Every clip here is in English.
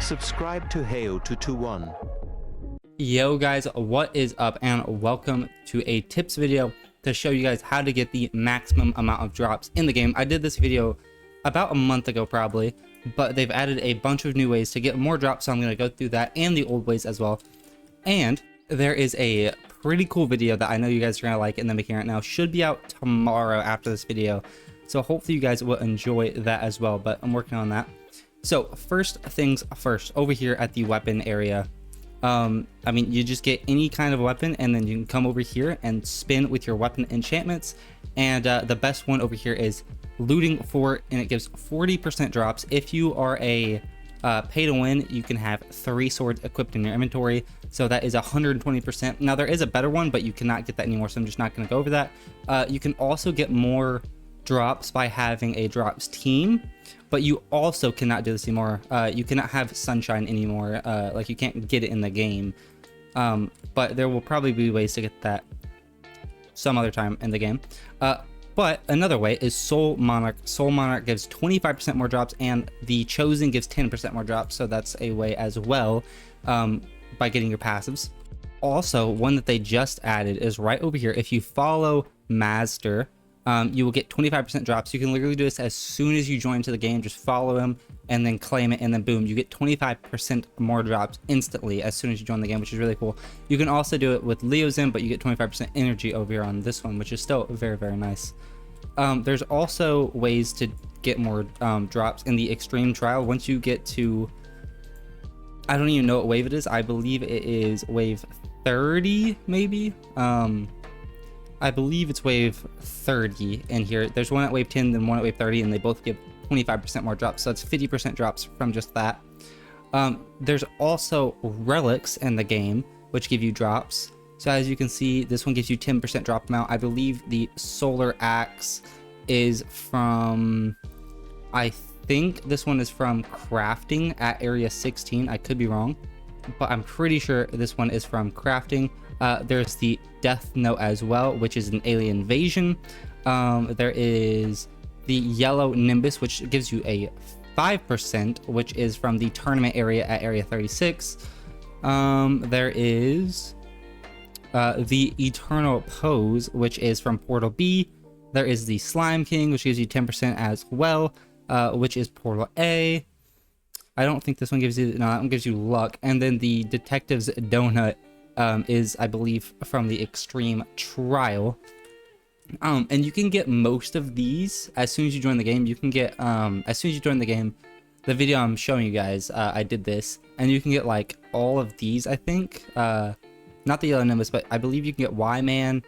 Subscribe to Heyo221. Yo guys, what is up, and welcome to a tips video to show you guys how to get the maximum amount of drops in the game. I did this video about a month ago probably, but they've added a bunch of new ways to get more drops, so I'm going to go through that and the old ways as well. And there is a pretty cool video that I know you guys are going to like in the making right now. Should be out tomorrow after this video, so hopefully you guys will enjoy that as well, but I'm working on that. So first things first, over here at the weapon area, I mean, you just get any kind of weapon, and then you can come over here and spin with your weapon enchantments. And the best one over here is looting for, and it gives 40% drops. If you are a pay to win, you can have 3 swords equipped in your inventory, so that is 120%. Now there is a better one, but you cannot get that anymore, so I'm just not going to go over that. You can also get more drops by having a drops team, but you also cannot do this anymore. You cannot have sunshine anymore. Like, you can't get it in the game, but there will probably be ways to get that some other time in the game. But another way is Soul Monarch. Soul Monarch gives 25% more drops, and the Chosen gives 10% more drops, so that's a way as well, by getting your passives. Also, one that they just added is right over here. If you follow Master, you will get 25% drops. You can literally do this as soon as you join to the game. Just follow him and then claim it, and then boom, you get 25% more drops instantly as soon as you join the game, which is really cool. You can also do it with Leozin, but you get 25% energy over here on this one, which is still very, very nice. There's also ways to get more drops in the extreme trial. Once you get to, I don't even know what wave it is. I believe it is wave 30, maybe. I believe it's wave 30 in here. There's one at wave 10, then one at wave 30, and they both give 25% more drops. So it's 50% drops from just that. There's also relics in the game, which give you drops. So as you can see, this one gives you 10% drop amount. I believe the solar axe is from, I think this one is from crafting at area 16. I could be wrong, but I'm pretty sure this one is from crafting. There's the Death Note as well, which is an alien invasion. There is the yellow Nimbus, which gives you a 5%, which is from the tournament area at area 36. There is the Eternal Pose, which is from Portal B. There is the Slime King, which gives you 10% as well, which is Portal A. I don't think this one gives you, no, that one gives you luck. And then the Detective's Donut is, I believe, from the extreme trial. And you can get most of these as soon as you join the game. You can get, as soon as you join the game, the video I'm showing you guys, I did this, and you can get like all of these, I think. Not the yellow Nimbus, but I believe you can get Y-Man,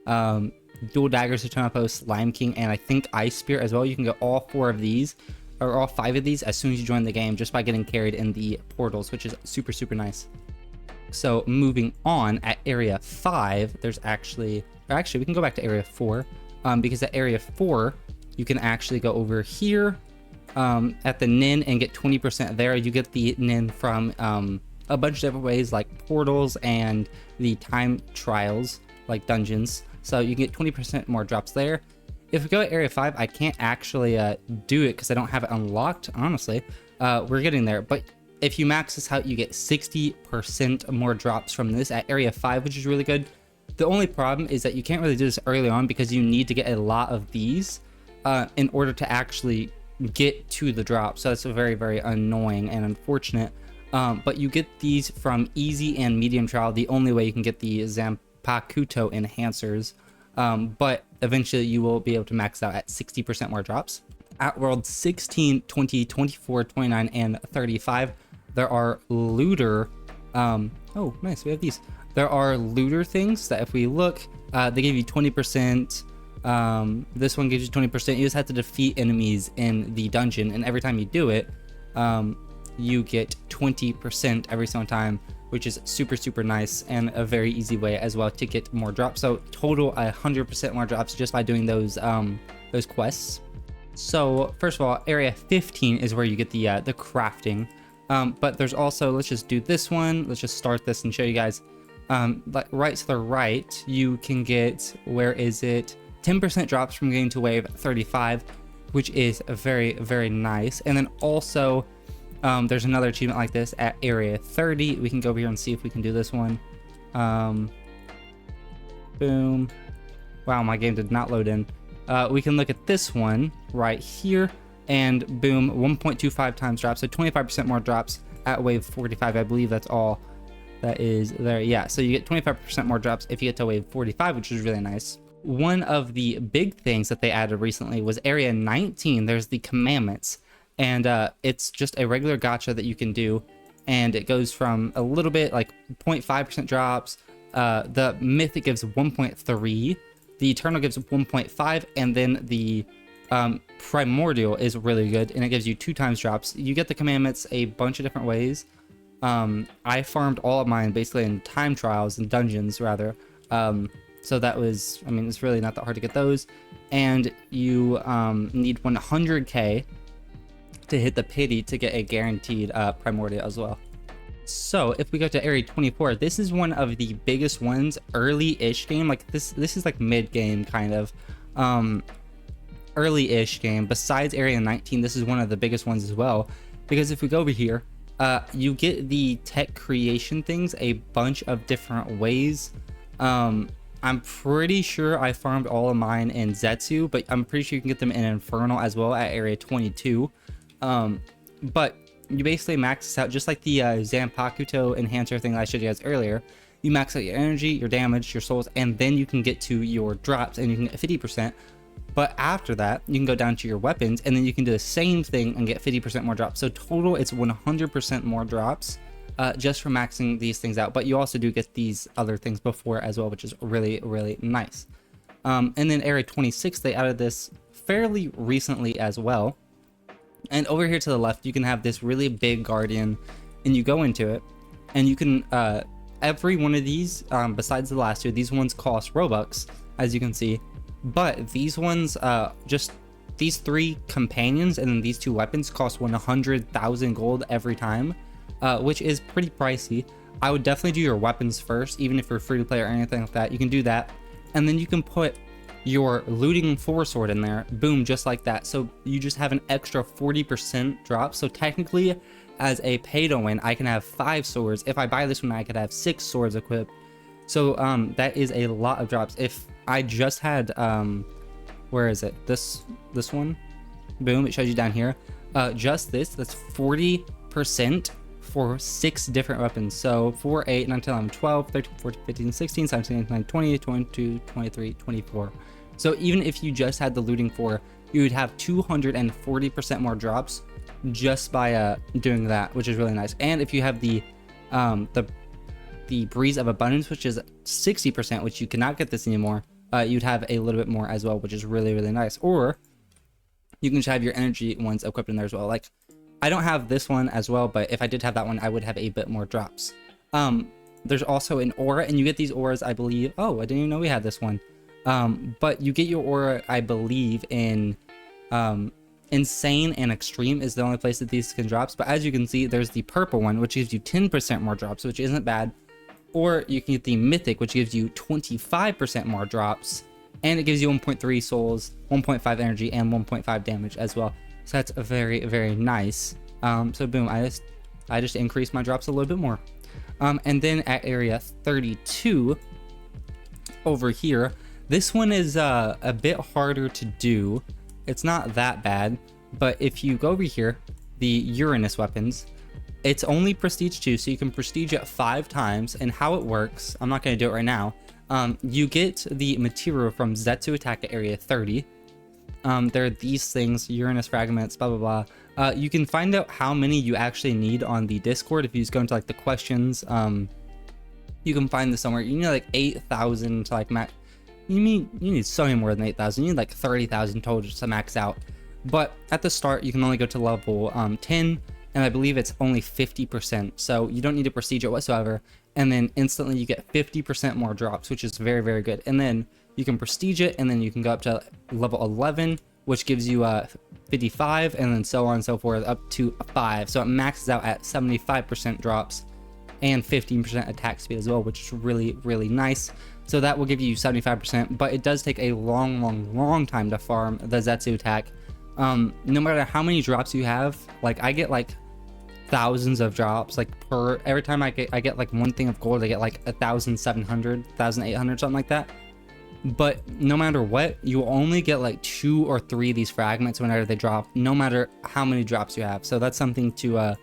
Dual Daggers, Eternal Post, Lime King, and I think Ice Spear as well. You can get all 4 of these, or all 5 of these, as soon as you join the game, just by getting carried in the portals, which is super, super nice. So moving on, at area 5, there's actually we can go back to area 4, because at area 4 you can actually go over here at the Nin and get 20% there. You get the Nin from a bunch of different ways, like portals and the time trials, like dungeons, so you can get 20% more drops there. If we go to area 5, I can't actually do it because I don't have it unlocked, honestly. We're getting there, but if you max this out, you get 60% more drops from this at area 5, which is really good. The only problem is that you can't really do this early on because you need to get a lot of these in order to actually get to the drop. So that's very, very annoying and unfortunate. But you get these from easy and medium trial. The only way you can get the Zanpakuto enhancers. But eventually you will be able to max out at 60% more drops. At world 16, 20, 24, 29, and 35, there are looter, oh nice, we have these. There are looter things that if we look, they give you 20%. This one gives you 20%. You just have to defeat enemies in the dungeon, and every time you do it, you get 20% every single time, which is super, super nice, and a very easy way as well to get more drops. So total 100% more drops just by doing those quests. So first of all, area 15 is where you get the crafting, but there's also, let's just do this one. Let's just start this and show you guys. Like right to the right, you can get, where is it? 10% drops from getting to wave 35, which is very, very nice. And then also There's another achievement like this at area 30. We can go over here and see if we can do this one. Boom. Wow, my game did not load in. We can look at this one right here, and boom, 1.25 times drops, so 25% more drops at wave 45. I believe that's all that is there. Yeah, so you get 25% more drops if you get to wave 45, which is really nice. One of the big things that they added recently was area 19. There's the commandments, and it's just a regular gacha that you can do, and it goes from a little bit like 0.5% drops. The mythic gives 1.3, the eternal gives 1.5, and then the primordial is really good, and it gives you 2 times drops. You get the commandments a bunch of different ways. I farmed all of mine basically in time trials and dungeons rather. So that was, I mean, it's really not that hard to get those. And you need 100k to hit the pity to get a guaranteed primordial as well. So if we go to area 24, this is one of the biggest ones early-ish game. Like this is like mid-game kind of. Early-ish game. Besides area 19, this is one of the biggest ones as well, because if we go over here, you get the tech creation things a bunch of different ways. I'm pretty sure I farmed all of mine in Zetsu, but I'm pretty sure you can get them in Infernal as well at area 22. But you basically max this out just like the Zanpakuto enhancer thing that I showed you guys earlier. You max out your energy, your damage, your souls, and then you can get to your drops and you can get 50%. But after that, you can go down to your weapons, and then you can do the same thing and get 50% more drops. So total, it's 100% more drops just for maxing these things out. But you also do get these other things before as well, which is really, really nice. And then Area 26, they added this fairly recently as well. And over here to the left, you can have this really big guardian, and you go into it, and you can, every one of these, besides the last two, these ones cost Robux, as you can see. But these ones, just these 3 companions and then these 2 weapons cost 100,000 gold every time, which is pretty pricey. I would definitely do your weapons first, even if you're free to play or anything like that. You can do that, and then you can put your looting 4 sword in there, boom, just like that. So you just have an extra 40% drop. So technically, as a pay to win, I can have 5 swords. If I buy this one, I could have 6 swords equipped. So that is a lot of drops. If I just had where is it, this one, boom, it shows you down here, just this, that's 40% for 6 different weapons. So 4, 8, 9, 10, 11, 12, 13, 14, 15, 16, 17, 18, 19, 20, 22, 23, 24. So even if you just had the looting 4, you would have 240% more drops just by doing that, which is really nice. And if you have the Breeze of Abundance, which is 60%, which you cannot get this anymore, you'd have a little bit more as well, which is really, really nice. Or you can just have your energy ones equipped in there as well. Like, I don't have this one as well, but if I did have that one, I would have a bit more drops. There's also an aura, and you get these auras, I believe. Oh, I didn't even know we had this one. But you get your aura, I believe, in Insane and Extreme is the only place that these can drops. But as you can see, there's the purple one, which gives you 10% more drops, which isn't bad. Or you can get the Mythic, which gives you 25% more drops, and it gives you 1.3 souls, 1.5 energy, and 1.5 damage as well. So that's very, very nice. So boom, I just increased my drops a little bit more. And then at area 32, over here, this one is a bit harder to do. It's not that bad, but if you go over here, the Uranus weapons, it's only prestige 2, so you can prestige it 5 times. And how it works, I'm not going to do it right now. You get the material from Zetsu attack at area 30. There are these things, Uranus fragments, blah, blah, blah. You can find out how many you actually need on the Discord. If you just go into like the questions, you can find this somewhere. You need like 8,000 to like max. You need so many more than 8,000. You need like 30,000 total just to max out. But at the start, you can only go to level 10. And I believe it's only 50%, so you don't need to prestige it whatsoever. And then instantly you get 50% more drops, which is very, very good. And then you can prestige it, and then you can go up to level 11, which gives you 55, and then so on and so forth up to 5. So it maxes out at 75% drops and 15% attack speed as well, which is really, really nice. So that will give you 75%, but it does take a long time to farm the Zetsu attack. No matter how many drops you have, like I get like thousands of drops. Like every time I get like one thing of gold, I get like 1,700, 1,800, something like that. But no matter what, you only get like 2 or 3 of these fragments whenever they drop, no matter how many drops you have. So that's something to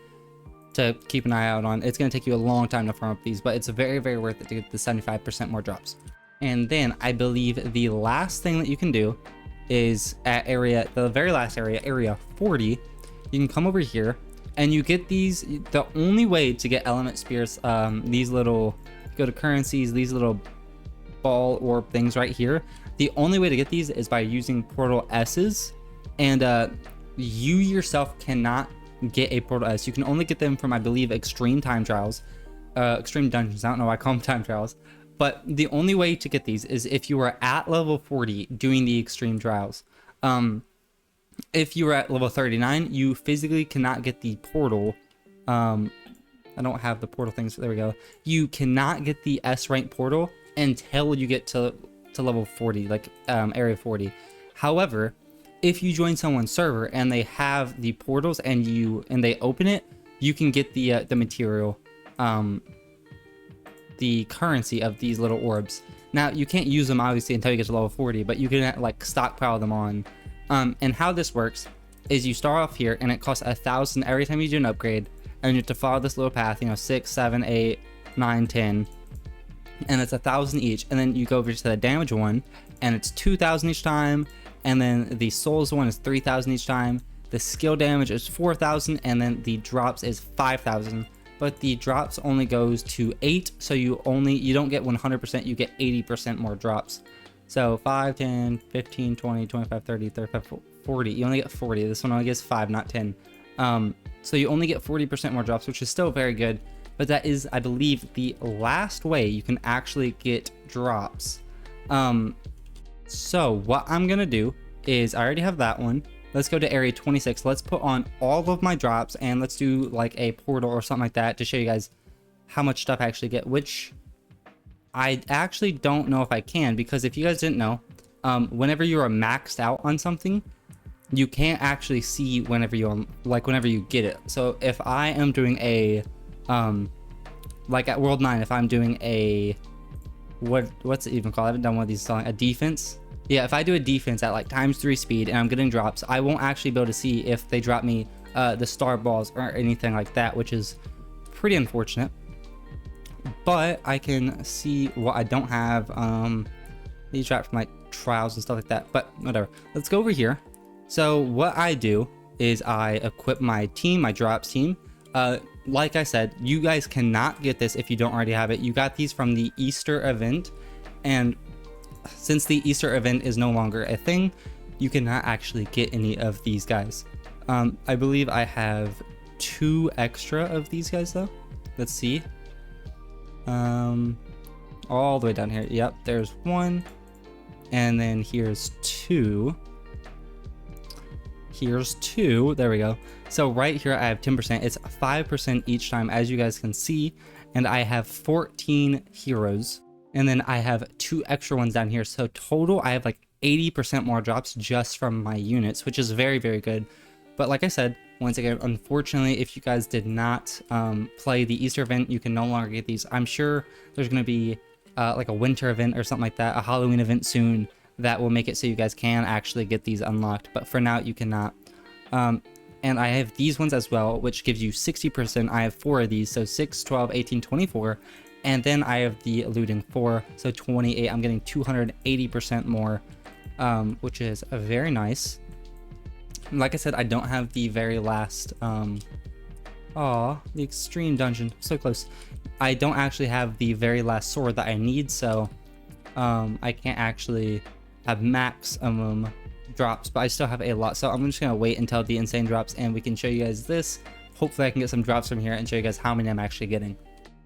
keep an eye out on. It's going to take you a long time to farm up these, but it's very, very worth it to get the 75% more drops. And then I believe the last thing that you can do is at the very last area, area 40, you can come over here and you get these. The only way to get element spears, these little, go to currencies, these little ball orb things right here. The only way to get these is by using portal S's, and you yourself cannot get a portal S. You can only get them from, I believe, extreme time trials, extreme dungeons. I don't know why I call them time trials, but the only way to get these is if you are at level 40 doing the extreme trials. If you are at level 39, you physically cannot get the portal. I don't have the portal things. There we go. You cannot get the S rank portal until you get to level 40, like area 40. However, if you join someone's server and they have the portals and they open it, you can get the material, the currency of these little orbs. Now you can't use them obviously until you get to level 40, but you can like stockpile them on. And how this works is you start off here and it costs 1,000 every time you do an upgrade, and you have to follow this little path, 6, 7, 8, 9, 10. And it's 1,000 each, and then you go over to the damage one and it's 2,000 each time, and then the souls one is 3,000 each time, the skill damage is 4,000, and then the drops is 5,000. But the drops only goes to 8, so you don't get 100%, you get 80% more drops. So 5, 10, 15, 20, 25, 30, 35, 40, you only get 40. This one only gets 5, not 10. So you only get 40% more drops, which is still very good. But that is, I believe, the last way you can actually get drops. So what I'm gonna do is, I already have that one. Let's go to area 26. Let's put on all of my drops and let's do like a portal or something like that to show you guys how much stuff I actually get, which I actually don't know if I can, because if you guys didn't know, whenever you are maxed out on something, you can't actually see whenever you get it. So if I am doing a like at World 9, if I'm doing a what's it even called? I haven't done one of these songs. A defense. Yeah, if I do a defense at like ×3 speed and I'm getting drops, I won't actually be able to see if they drop me the star balls or anything like that, which is pretty unfortunate. But I can see what I don't have. These drops from like trials and stuff like that, but whatever. Let's go over here. So what I do is I equip my team, my drops team. Like I said, you guys cannot get this if you don't already have it. You got these from the Easter event, and since the Easter event is no longer a thing, you cannot actually get any of these guys. I believe I have 2 extra of these guys though. Let's see. All the way down here. Yep, there's 1, and then here's 2. Here's 2. There we go. So right here I have 10%. It's 5% each time, as you guys can see, and I have 14 heroes, and then I have 2 extra ones down here. So total I have like 80% more drops just from my units, which is very, very good. But like I said, once again, unfortunately, if you guys did not play the Easter event, you can no longer get these. I'm sure there's going to be like a winter event or something like that, a Halloween event soon, that will make it so you guys can actually get these unlocked. But for now, you cannot. And I have these ones as well, which gives you 60%. I have 4 of these, so 6, 12, 18, 24. And then I have the eluding 4, so 28. I'm getting 280% more, which is very nice. Like I said, I don't have the very last, the extreme dungeon, so close. I don't actually have the very last sword that I need, so I can't actually have maximum drops, but I still have a lot. So I'm just gonna wait until the insane drops and we can show you guys this. Hopefully I can get some drops from here and show you guys how many I'm actually getting.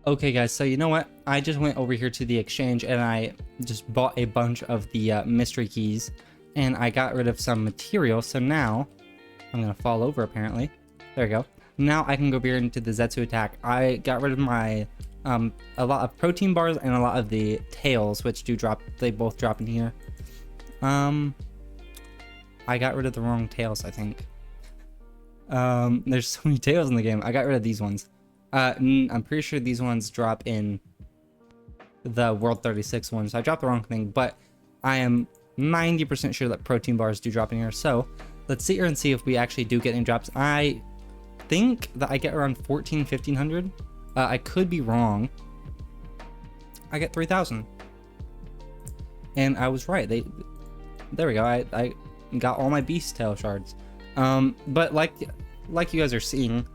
Okay guys, so you know what, I just went over here to the exchange and I just bought a bunch of the mystery keys, and I got rid of some material. So now I'm gonna fall over apparently. There we go. Now I can go here into the Zetsu attack. I got rid of my a lot of protein bars and a lot of the tails, which do drop. They both drop in here. I got rid of the wrong tails, I think. There's so many tails in the game. I got rid of these ones. I'm pretty sure these ones drop in the World 36 one, so I dropped the wrong thing, but I am 90% sure that protein bars do drop in here. So let's sit here and see if we actually do get any drops. I think that I get around 1500. I could be wrong. I get 3000, and I was right. There we go. I got all my beast tail shards. But like you guys are seeing,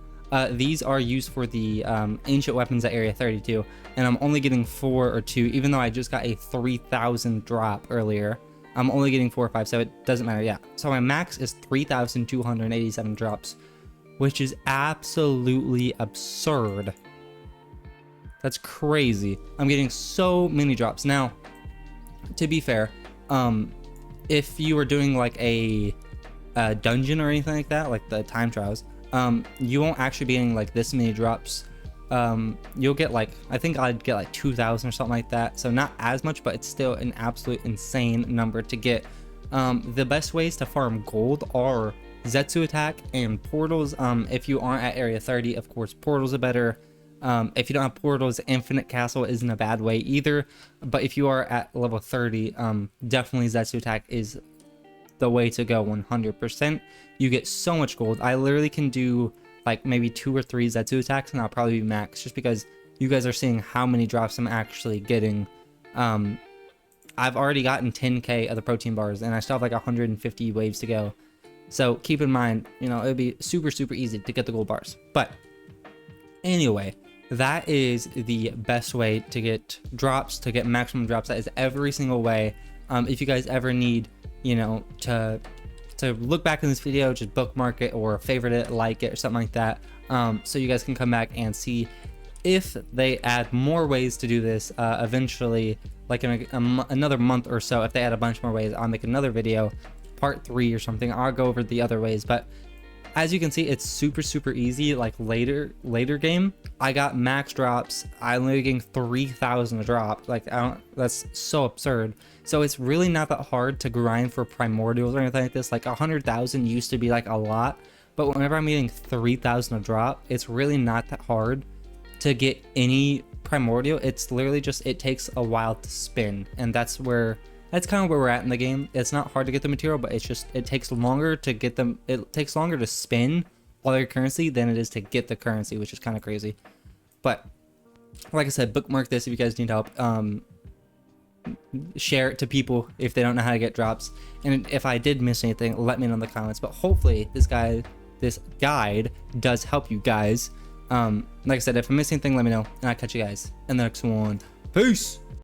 these are used for the ancient weapons at area 32, and I'm only getting 4 or 2, even though I just got a 3000 drop earlier. I'm only getting 4 or 5, so it doesn't matter. Yeah, so my max is 3287 drops, which is absolutely absurd. That's crazy. I'm getting so many drops. Now, to be fair, if you were doing like a dungeon or anything like that, like the time trials, you won't actually be getting like this many drops. You'll get like, I think I'd get like 2000 or something like that, so not as much, but it's still an absolute insane number to get. The best ways to farm gold are Zetsu attack and portals. If you aren't at area 30, of course portals are better. If you don't have portals, infinite castle isn't a bad way either, but if you are at level 30, definitely Zetsu attack is the way to go. 100%. You get so much gold. I literally can do like maybe 2 or 3 Zetsu attacks and I'll probably be max, just because you guys are seeing how many drops I'm actually getting. I've already gotten 10k of the protein bars and I still have like 150 waves to go, so keep in mind, you know, it'd be super easy to get the gold bars. But anyway, that is the best way to get drops, to get maximum drops. That is every single way. If you guys ever need, you know, to look back in this video, just bookmark it or favorite it, like it or something like that, so you guys can come back and see if they add more ways to do this eventually, like in another month or so. If they add a bunch more ways, I'll make another video, part 3 or something. I'll go over the other ways, but as you can see, it's super easy. Like later game, I got max drops. I'm only getting 3000 a drop. Like, that's so absurd. So it's really not that hard to grind for primordials or anything like this. Like 100,000 used to be like a lot, but whenever I'm getting 3000 a drop, it's really not that hard to get any primordial. It's literally just, it takes a while to spin, and that's kind of where we're at in the game. It's not hard to get the material, but it's just, it takes longer to get them. It takes longer to spin all your currency than it is to get the currency, which is kind of crazy. But like I said, bookmark this if you guys need help. Share it to people if they don't know how to get drops. And if I did miss anything, let me know in the comments. But hopefully this guide does help you guys. Like I said, if I miss anything, let me know, and I'll catch you guys in the next one. Peace!